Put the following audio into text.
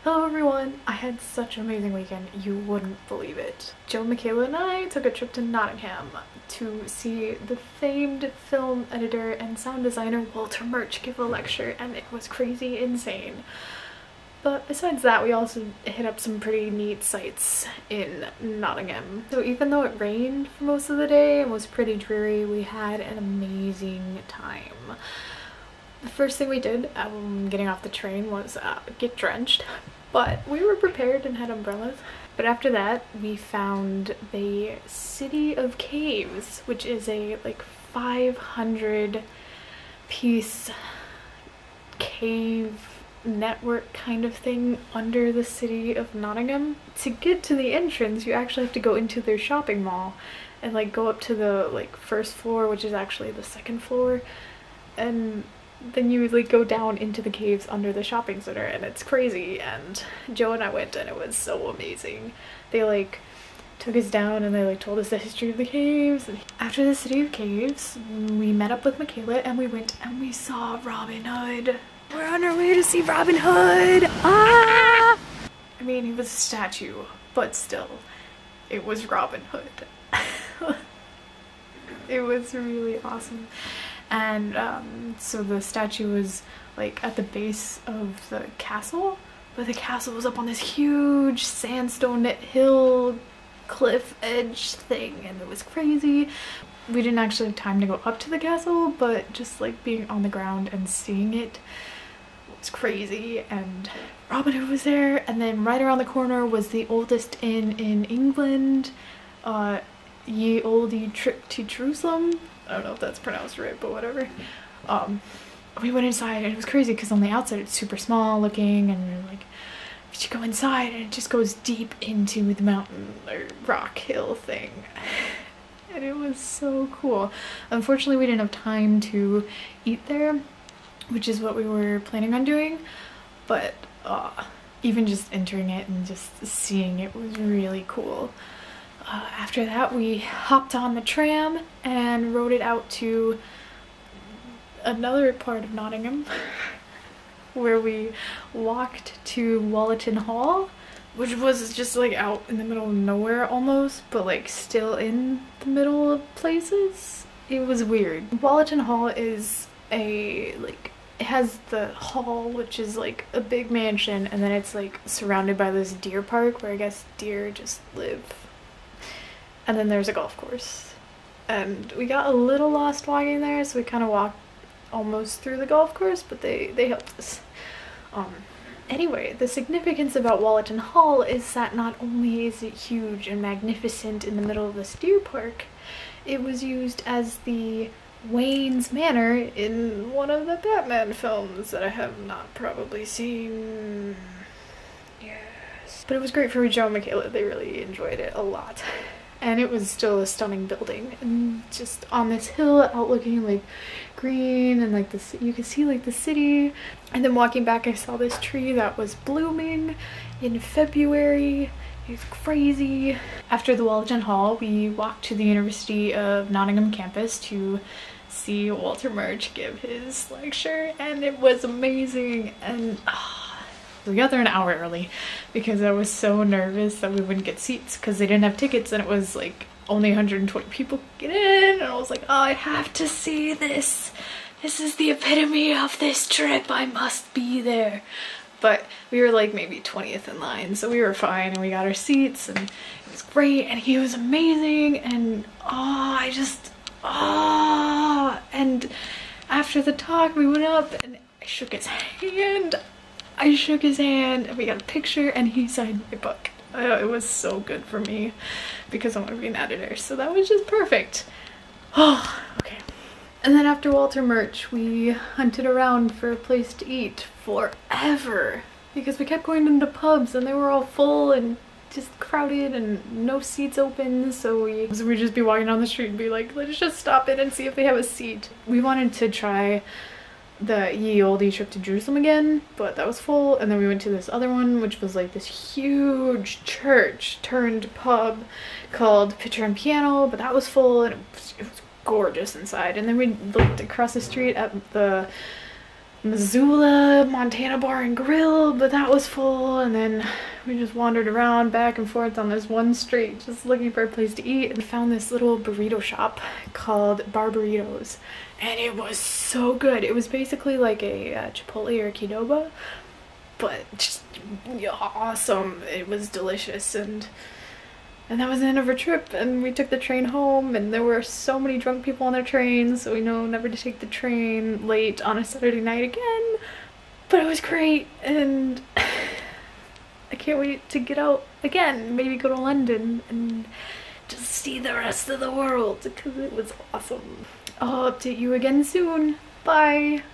Hello everyone! I had such an amazing weekend, you wouldn't believe it. Joe, Michaela, and I took a trip to Nottingham to see the famed film editor and sound designer Walter Murch give a lecture, and it was crazy insane. But besides that, we also hit up some pretty neat sights in Nottingham. So even though it rained for most of the day and was pretty dreary, we had an amazing time. The first thing we did getting off the train was get drenched, but we were prepared and had umbrellas. But after that, we found the City of Caves, which is a like 500 piece cave network kind of thing under the city of Nottingham. To get to the entrance, you actually have to go into their shopping mall and like go up to the like first floor, which is actually the second floor, and then you like go down into the caves under the shopping center, and it's crazy. And Joe and I went and it was so amazing. They like took us down and they like told us the history of the caves. And after the City of Caves, we met up with Michaela and we went and we saw Robin Hood. We're on our way to see Robin Hood! Ah! I mean, he was a statue, but still, it was Robin Hood. It was really awesome. And so the statue was like at the base of the castle, but the castle was up on this huge sandstone hill cliff edge thing, and it was crazy. We didn't actually have time to go up to the castle, but just like being on the ground and seeing it was crazy. And Robin Hood was there, and then right around the corner was the oldest inn in England, Ye Olde Trip to Jerusalem. I don't know if that's pronounced right, but whatever. We went inside and it was crazy because on the outside it's super small looking, and we're like, we should go inside, and it just goes deep into the mountain or rock hill thing. And it was so cool. Unfortunately, we didn't have time to eat there, which is what we were planning on doing, but even just entering it and just seeing it was really cool. After that, we hopped on the tram and rode it out to another part of Nottingham where we walked to Wollaton Hall, which was just like out in the middle of nowhere almost, but like still in the middle of places. It was weird. Wollaton Hall is it has the hall, which is like a big mansion, and then it's like surrounded by this deer park where I guess deer just live. And then there's a golf course. And we got a little lost walking there, so we kind of walked almost through the golf course, but they helped us. Anyway, the significance about Wollaton Hall is that not only is it huge and magnificent in the middle of this deer park, it was used as the Wayne's Manor in one of the Batman films that I have not probably seen. Yes. But it was great for Joe and Michaela. They really enjoyed it a lot. And it was still a stunning building, and just on this hill out looking like green, and like this, you could see like the city. And then walking back, I saw this tree that was blooming in February. It was crazy. After the Wollaton Hall, we walked to the University of Nottingham campus to see Walter Murch give his lecture, and it was amazing. And we got there an hour early because I was so nervous that we wouldn't get seats because they didn't have tickets, and it was like only 120 people get in, and I was like, oh, I have to see this. This is the epitome of this trip. I must be there. But we were like maybe 20th in line, so we were fine, and we got our seats, and it was great, and he was amazing. And and after the talk we went up and I shook his hand. And we got a picture, and he signed my book. It was so good for me because I want to be an editor, so that was just perfect. Oh, okay. And then after Walter Murch, we hunted around for a place to eat forever because we kept going into pubs and they were all full and just crowded and no seats open, so we'd just be walking down the street and be like, let's just stop in and see if they have a seat. We wanted to try the Ye Olde Trip to Jerusalem again, but that was full. And then we went to this other one, which was like this huge church turned pub called Pitcher and Piano, but that was full, and it was gorgeous inside. And then we looked across the street at the Missoula, Montana Bar and Grill, but that was full, and then we just wandered around back and forth on this one street just looking for a place to eat, and found this little burrito shop called Bar Burritos, and it was so good. It was basically like a Chipotle or Qdoba, but just awesome. It was delicious, and that was the end of our trip, and we took the train home, and there were so many drunk people on the train, so we know never to take the train late on a Saturday night again. But it was great, and I can't wait to get out again, maybe go to London and just see the rest of the world, because it was awesome. I'll update you again soon. Bye!